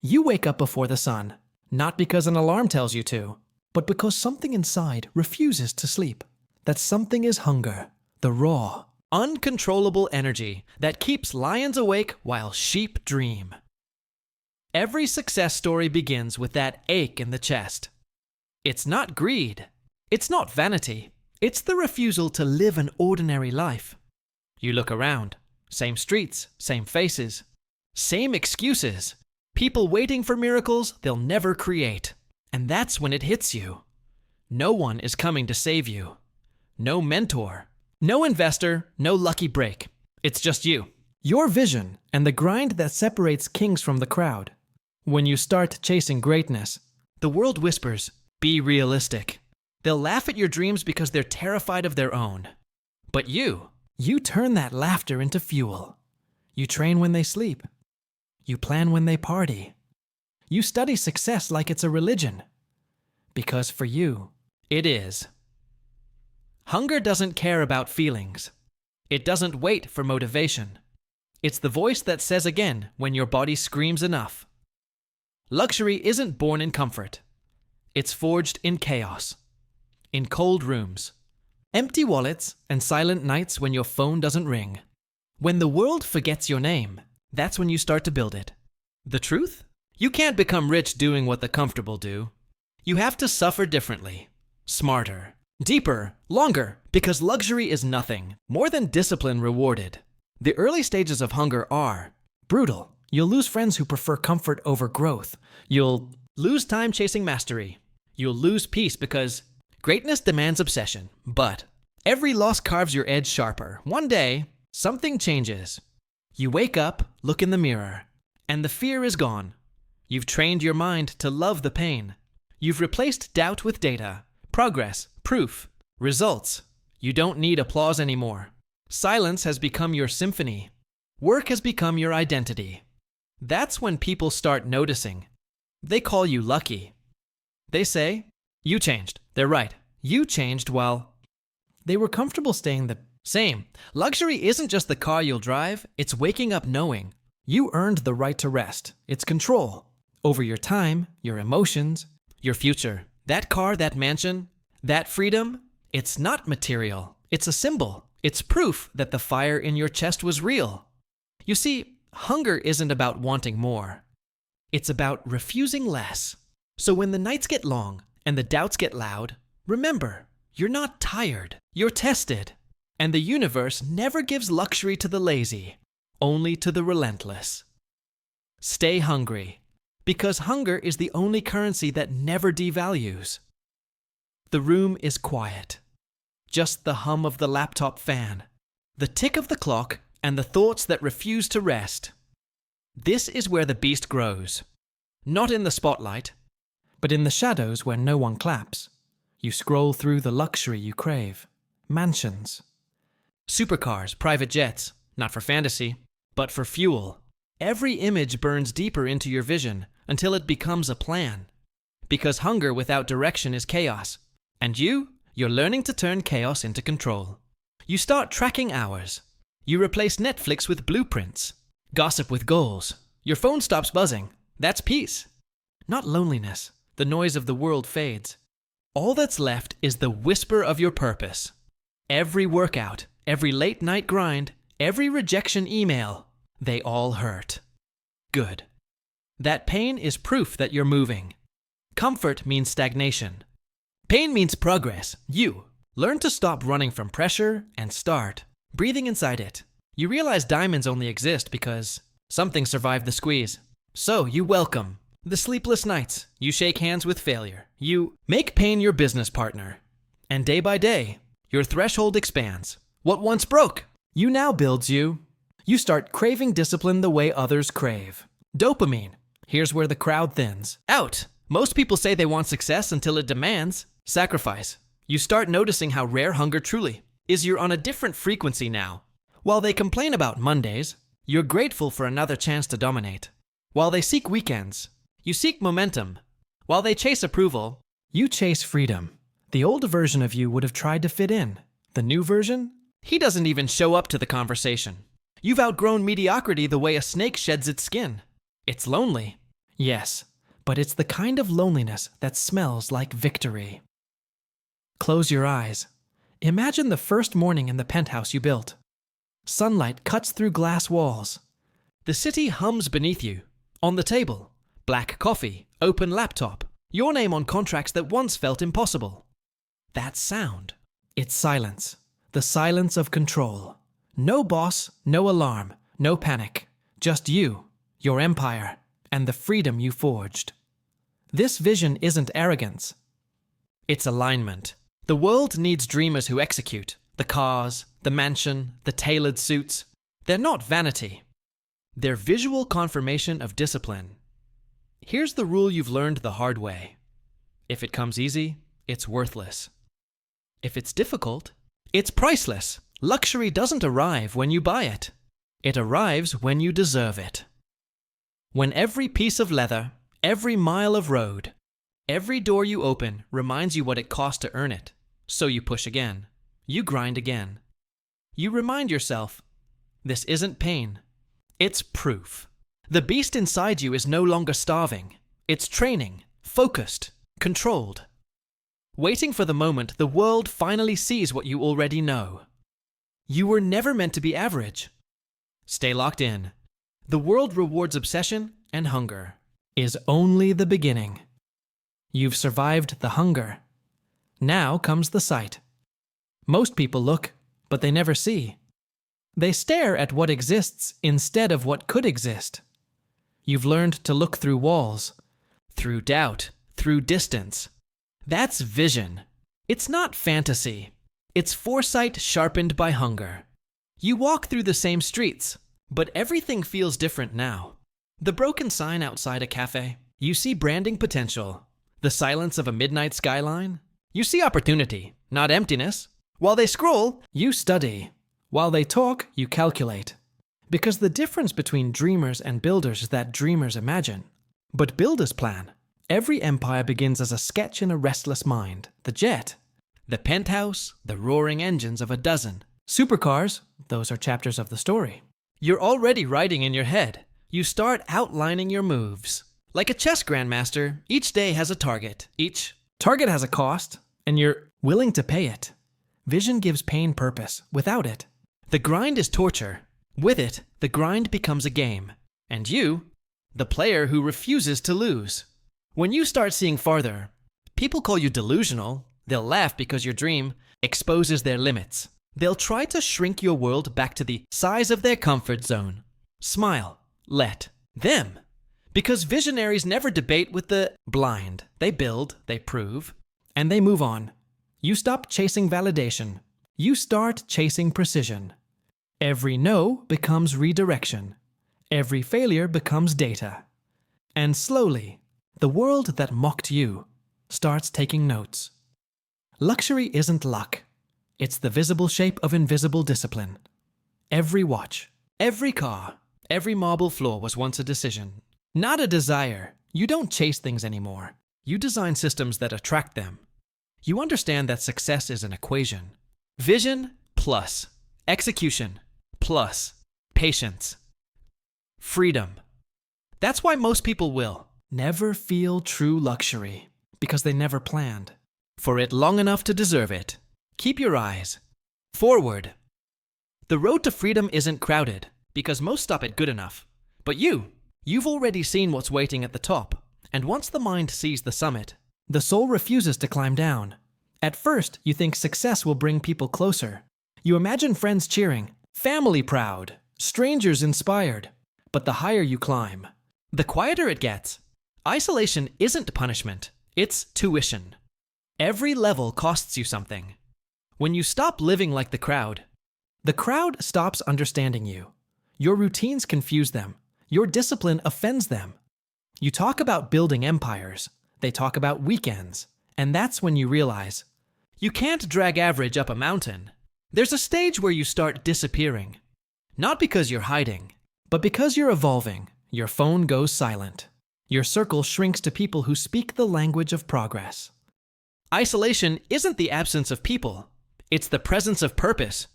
You wake up before the sun, not because an alarm tells you to, but because something inside refuses to sleep. That something is hunger, the raw, uncontrollable energy that keeps lions awake while sheep dream. Every success story begins with that ache in the chest. It's not greed. It's not vanity. It's the refusal to live an ordinary life. You look around. Same streets, same faces, same excuses. People waiting for miracles they'll never create. And that's when it hits you. No one is coming to save you. No mentor. No investor, no lucky break. It's just you. Your vision and the grind that separates kings from the crowd. When you start chasing greatness, the world whispers, "Be realistic." They'll laugh at your dreams because they're terrified of their own. But you turn that laughter into fuel. You train when they sleep. You plan when they party. You study success like it's a religion. Because for you, it is. Hunger doesn't care about feelings. It doesn't wait for motivation. It's the voice that says again when your body screams enough. Luxury isn't born in comfort. It's forged in chaos. In cold rooms. Empty wallets and silent nights when your phone doesn't ring. When the world forgets your name, that's when you start to build it. The truth? You can't become rich doing what the comfortable do. You have to suffer differently, smarter, deeper, longer, because luxury is nothing more than discipline rewarded. The early stages of hunger are brutal. You'll lose friends who prefer comfort over growth. You'll lose time chasing mastery. You'll lose peace because greatness demands obsession. But every loss carves your edge sharper. One day, something changes. You wake up, look in the mirror, and the fear is gone. You've trained your mind to love the pain. You've replaced doubt with data, progress, proof, results. You don't need applause anymore. Silence has become your symphony. Work has become your identity. That's when people start noticing. They call you lucky. They say, "You changed." They're right. You changed while they were comfortable staying the same. Luxury isn't just the car you'll drive, it's waking up knowing you earned the right to rest. It's control over your time, your emotions, your future. That car, that mansion, that freedom, it's not material. It's a symbol. It's proof that the fire in your chest was real. You see, hunger isn't about wanting more. It's about refusing less. So when the nights get long and the doubts get loud, remember, you're not tired. You're tested. And the universe never gives luxury to the lazy, only to the relentless. Stay hungry, because hunger is the only currency that never devalues. The room is quiet. Just the hum of the laptop fan, the tick of the clock, and the thoughts that refuse to rest. This is where the beast grows. Not in the spotlight, but in the shadows where no one claps. You scroll through the luxury you crave. Mansions. Supercars, private jets, not for fantasy, but for fuel. Every image burns deeper into your vision until it becomes a plan. Because hunger without direction is chaos. And you're learning to turn chaos into control. You start tracking hours. You replace Netflix with blueprints. Gossip with goals. Your phone stops buzzing. That's peace. Not loneliness. The noise of the world fades. All that's left is the whisper of your purpose. Every workout, every late night grind, every rejection email, they all hurt. Good. That pain is proof that you're moving. Comfort means stagnation. Pain means progress. You learn to stop running from pressure and start breathing inside it. You realize diamonds only exist because something survived the squeeze. So you welcome the sleepless nights. You shake hands with failure. You make pain your business partner. And day by day, your threshold expands. What once broke, you now builds you. You start craving discipline the way others crave. Dopamine. Here's where the crowd thins out. Most people say they want success until it demands sacrifice. You start noticing how rare hunger truly is. You're on a different frequency now. While they complain about Mondays, you're grateful for another chance to dominate. While they seek weekends, you seek momentum. While they chase approval, you chase freedom. The old version of you would have tried to fit in. The new version? He doesn't even show up to the conversation. You've outgrown mediocrity the way a snake sheds its skin. It's lonely. Yes, but it's the kind of loneliness that smells like victory. Close your eyes. Imagine the first morning in the penthouse you built. Sunlight cuts through glass walls. The city hums beneath you. On the table, black coffee, open laptop, your name on contracts that once felt impossible. That sound. It's silence. The silence of control. No boss, no alarm, no panic. Just you, your empire, and the freedom you forged. This vision isn't arrogance. It's alignment. The world needs dreamers who execute. The cars, the mansion, the tailored suits. They're not vanity. They're visual confirmation of discipline. Here's the rule you've learned the hard way. If it comes easy, it's worthless. If it's difficult, it's priceless. Luxury doesn't arrive when you buy it. It arrives when you deserve it. When every piece of leather, every mile of road, every door you open reminds you what it cost to earn it, so you push again. You grind again. You remind yourself, this isn't pain. It's proof. The beast inside you is no longer starving. It's training, focused, controlled. Waiting for the moment the world finally sees what you already know. You were never meant to be average. Stay locked in. The world rewards obsession and hunger. Is only the beginning. You've survived the hunger. Now comes the sight. Most people look, but they never see. They stare at what exists instead of what could exist. You've learned to look through walls, through doubt, through distance. That's vision. It's not fantasy. It's foresight sharpened by hunger. You walk through the same streets, but everything feels different now. The broken sign outside a cafe. You see branding potential. The silence of a midnight skyline. You see opportunity, not emptiness. While they scroll, you study. While they talk, you calculate. Because the difference between dreamers and builders is that dreamers imagine, but builders plan. Every empire begins as a sketch in a restless mind. The jet, the penthouse, the roaring engines of a dozen. Supercars, those are chapters of the story. You're already writing in your head. You start outlining your moves. Like a chess grandmaster, each day has a target. Each target has a cost, and you're willing to pay it. Vision gives pain purpose. Without it, the grind is torture. With it, the grind becomes a game. And you, the player who refuses to lose. When you start seeing farther, people call you delusional. They'll laugh because your dream exposes their limits. They'll try to shrink your world back to the size of their comfort zone. Smile. Let them. Because visionaries never debate with the blind. They build, they prove, and they move on. You stop chasing validation. You start chasing precision. Every no becomes redirection. Every failure becomes data. And slowly, the world that mocked you starts taking notes. Luxury isn't luck. It's the visible shape of invisible discipline. Every watch, every car, every marble floor was once a decision. Not a desire. You don't chase things anymore. You design systems that attract them. You understand that success is an equation. Vision plus execution plus patience. Freedom. That's why most people will never feel true luxury, because they never planned for it long enough to deserve it. Keep your eyes forward. The road to freedom isn't crowded, because most stop at good enough. But you've already seen what's waiting at the top, and once the mind sees the summit, the soul refuses to climb down. At first, you think success will bring people closer. You imagine friends cheering, family proud, strangers inspired. But the higher you climb, the quieter it gets. Isolation isn't punishment, it's tuition. Every level costs you something. When you stop living like the crowd stops understanding you. Your routines confuse them. Your discipline offends them. You talk about building empires. They talk about weekends. And that's when you realize you can't drag average up a mountain. There's a stage where you start disappearing. Not because you're hiding, but because you're evolving. Your phone goes silent. Your circle shrinks to people who speak the language of progress. Isolation isn't the absence of people. It's the presence of purpose.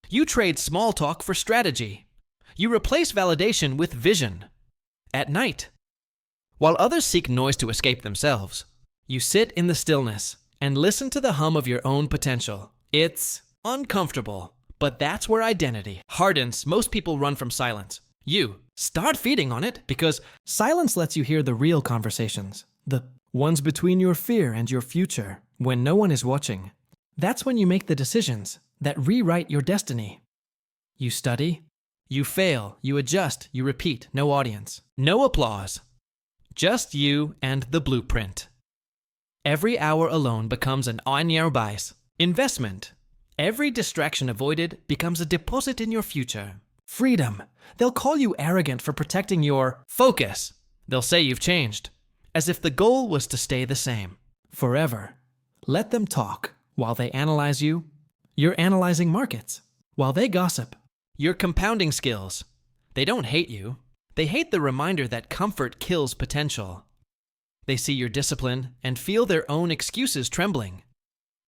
You trade small talk for strategy. You replace validation with vision. At night, While others seek noise to escape themselves, you sit in the stillness and listen to the hum of your own potential. It's uncomfortable, but that's where identity hardens. Most people run from silence. You start feeding on it because silence lets you hear the real conversations, the ones between your fear and your future, when no one is watching. That's when you make the decisions that rewrite your destiny. You study, you fail, you adjust, you repeat, no audience, no applause. Just you and the blueprint. Every hour alone becomes an Einjahrbeiß investment. Every distraction avoided becomes a deposit in your future. Freedom. They'll call you arrogant for protecting your focus. They'll say you've changed, as if the goal was to stay the same forever. Let them talk. While they analyze you, you're analyzing markets. While they gossip, you're compounding skills. They don't hate you. They hate the reminder that comfort kills potential. They see your discipline and feel their own excuses trembling.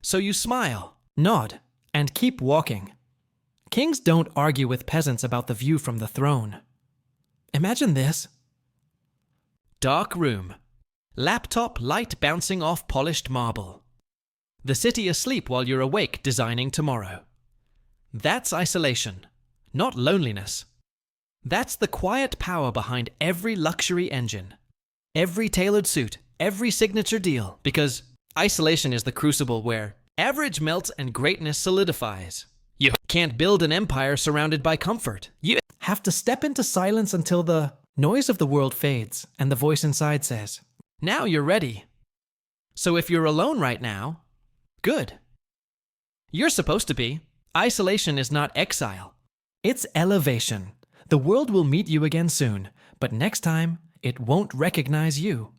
So you smile, nod, and keep walking. Kings don't argue with peasants about the view from the throne. Imagine this. Dark room. Laptop light bouncing off polished marble. The city asleep while you're awake designing tomorrow. That's isolation, not loneliness. That's the quiet power behind every luxury engine, every tailored suit, every signature deal, because isolation is the crucible where average melts and greatness solidifies. You can't build an empire surrounded by comfort. You have to step into silence until the noise of the world fades and the voice inside says, "Now you're ready." So if you're alone right now, good. You're supposed to be. Isolation is not exile. It's elevation. The world will meet you again soon, but next time, it won't recognize you.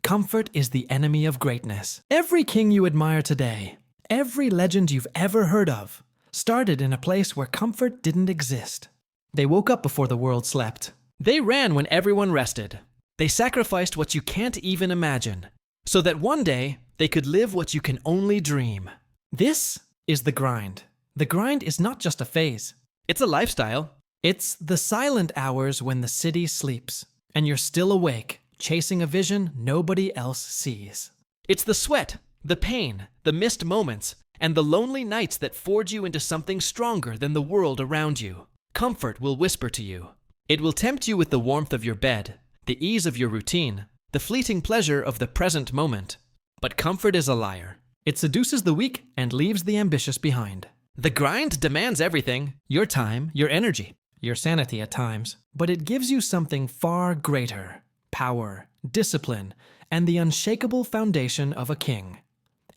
Comfort is the enemy of greatness. Every king you admire today, every legend you've ever heard of, started in a place where comfort didn't exist. They woke up before the world slept. They ran when everyone rested. They sacrificed what you can't even imagine, so that one day they could live what you can only dream. This is the grind. The grind is not just a phase. It's a lifestyle. It's the silent hours when the city sleeps, and you're still awake, chasing a vision nobody else sees. It's the sweat, the pain, the missed moments, and the lonely nights that forge you into something stronger than the world around you. Comfort will whisper to you. It will tempt you with the warmth of your bed, the ease of your routine, the fleeting pleasure of the present moment. But comfort is a liar. It seduces the weak and leaves the ambitious behind. The grind demands everything, your time, your energy, your sanity at times, but it gives you something far greater: power, discipline, and the unshakable foundation of a king.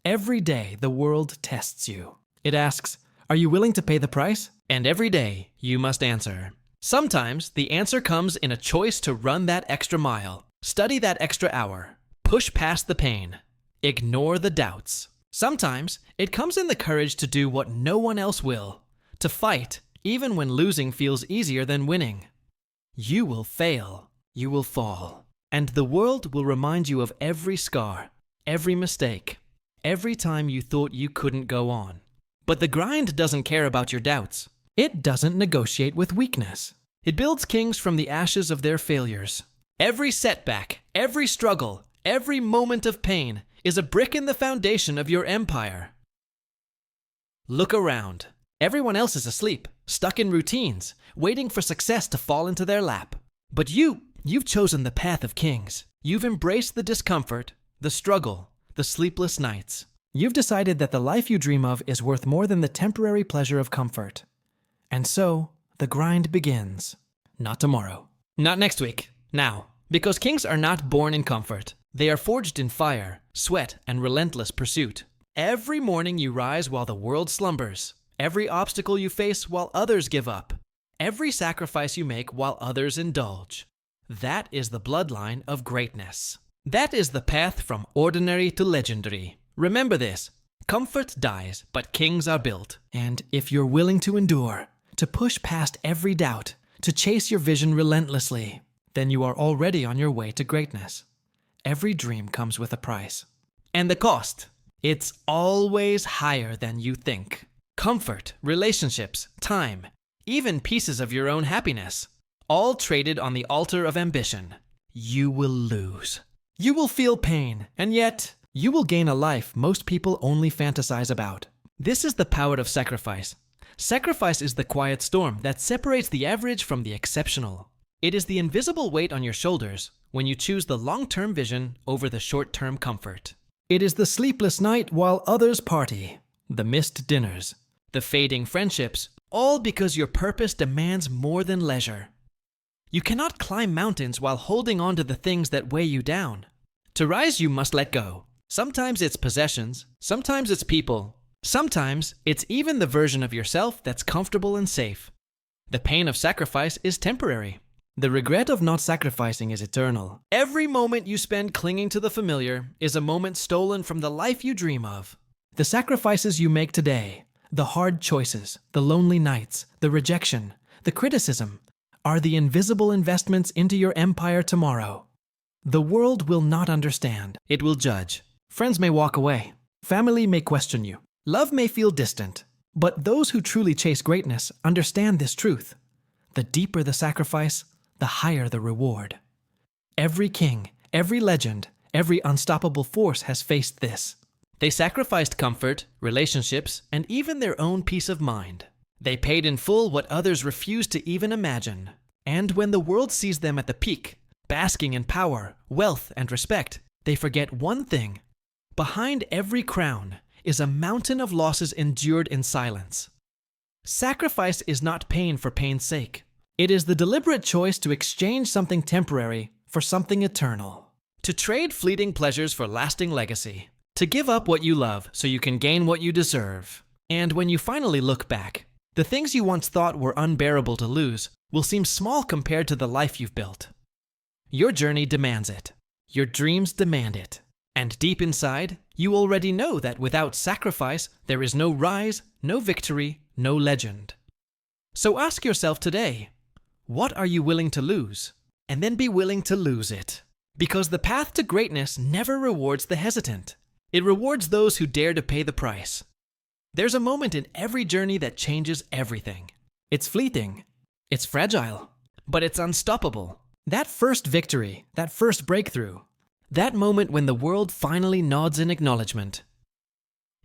Every day the world tests you. It asks, are you willing to pay the price? And every day you must answer. Sometimes the answer comes in a choice to run that extra mile, study that extra hour, push past the pain, ignore the doubts. Sometimes it comes in the courage to do what no one else will, to fight even when losing feels easier than winning. You will fail, you will fall, and the world will remind you of every scar, every mistake, every time you thought you couldn't go on. But the grind doesn't care about your doubts. It doesn't negotiate with weakness. It builds kings from the ashes of their failures. Every setback, every struggle, every moment of pain is a brick in the foundation of your empire. Look around. Everyone else is asleep, stuck in routines, waiting for success to fall into their lap. But you've chosen the path of kings. You've embraced the discomfort, the struggle, the sleepless nights. You've decided that the life you dream of is worth more than the temporary pleasure of comfort. And so, the grind begins. Not tomorrow. Not next week. Now. Because kings are not born in comfort. They are forged in fire, sweat, and relentless pursuit. Every morning you rise while the world slumbers. Every obstacle you face while others give up. Every sacrifice you make while others indulge. That is the bloodline of greatness. That is the path from ordinary to legendary. Remember this. Comfort dies, but kings are built. And if you're willing to endure, to push past every doubt, to chase your vision relentlessly, then you are already on your way to greatness. Every dream comes with a price. And the cost? It's always higher than you think. Comfort, relationships, time, even pieces of your own happiness, all traded on the altar of ambition. you will lose. You will feel pain, and yet you will gain a life most people only fantasize about. This is the power of sacrifice. Sacrifice is the quiet storm that separates the average from the exceptional. It is the invisible weight on your shoulders when you choose the long-term vision over the short-term comfort. It is the sleepless night while others party, the missed dinners, the fading friendships, all because your purpose demands more than leisure. You cannot climb mountains while holding on to the things that weigh you down. To rise, you must let go. Sometimes it's possessions, sometimes it's people, sometimes it's even the version of yourself that's comfortable and safe. The pain of sacrifice is temporary. The regret of not sacrificing is eternal. Every moment you spend clinging to the familiar is a moment stolen from the life you dream of. The sacrifices you make today, the hard choices, the lonely nights, the rejection, the criticism, are the invisible investments into your empire tomorrow. The world will not understand. It will judge. Friends may walk away. Family may question you. Love may feel distant. But those who truly chase greatness understand this truth. The deeper the sacrifice, the higher the reward. Every king, every legend, every unstoppable force has faced this. They sacrificed comfort, relationships, and even their own peace of mind. They paid in full what others refused to even imagine. And when the world sees them at the peak, basking in power, wealth, and respect, they forget one thing. Behind every crown is a mountain of losses endured in silence. Sacrifice is not pain for pain's sake. It is the deliberate choice to exchange something temporary for something eternal. To trade fleeting pleasures for lasting legacy. To give up what you love so you can gain what you deserve. And when you finally look back, the things you once thought were unbearable to lose will seem small compared to the life you've built. Your journey demands it. Your dreams demand it. And deep inside, you already know that without sacrifice, there is no rise, no victory, no legend. So ask yourself today, what are you willing to lose? And then be willing to lose it. Because the path to greatness never rewards the hesitant. It rewards those who dare to pay the price. There's a moment in every journey that changes everything. It's fleeting, it's fragile, but it's unstoppable. That first victory, that first breakthrough, that moment when the world finally nods in acknowledgement.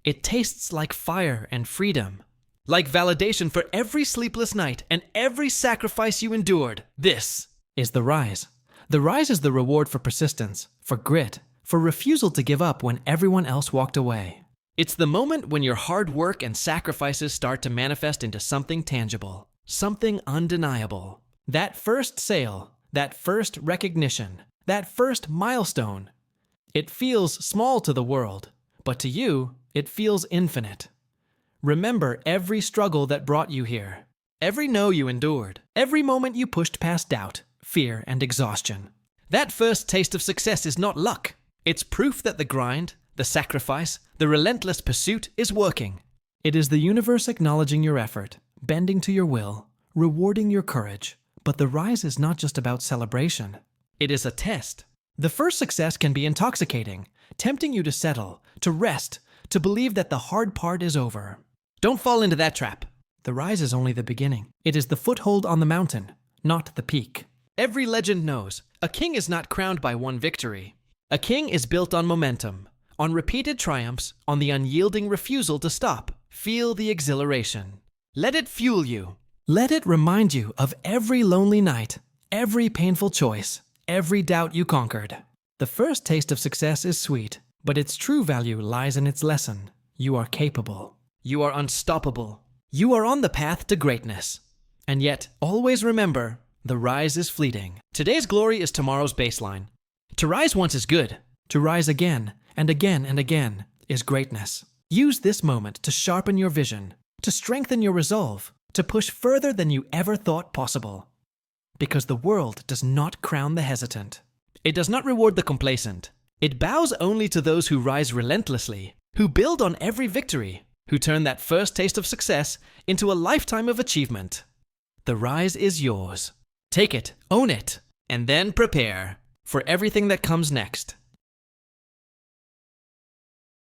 It tastes like fire and freedom, like validation for every sleepless night and every sacrifice you endured. This is the rise. The rise is the reward for persistence, for grit, for refusal to give up when everyone else walked away. It's the moment when your hard work and sacrifices start to manifest into something tangible, something undeniable. That first sale, that first recognition, that first milestone. It feels small to the world, but to you, it feels infinite. Remember every struggle that brought you here, every no you endured, every moment you pushed past doubt, fear, and exhaustion. That first taste of success is not luck. It's proof that the grind, the sacrifice, the relentless pursuit is working. It is the universe acknowledging your effort, bending to your will, rewarding your courage. But the rise is not just about celebration. It is a test. The first success can be intoxicating, tempting you to settle, to rest, to believe that the hard part is over. Don't fall into that trap. The rise is only the beginning. It is the foothold on the mountain, not the peak. Every legend knows, a king is not crowned by one victory. A king is built on momentum, on repeated triumphs, on the unyielding refusal to stop. Feel the exhilaration. Let it fuel you. Let it remind you of every lonely night, every painful choice, every doubt you conquered. The first taste of success is sweet, but its true value lies in its lesson. You are capable. You are unstoppable. You are on the path to greatness. And yet, always remember, the rise is fleeting. Today's glory is tomorrow's baseline. To rise once is good. To rise again and again and again is greatness. Use this moment to sharpen your vision, to strengthen your resolve, to push further than you ever thought possible. Because the world does not crown the hesitant. It does not reward the complacent. It bows only to those who rise relentlessly, who build on every victory, who turn that first taste of success into a lifetime of achievement. The rise is yours. Take it, own it, and then prepare for everything that comes next.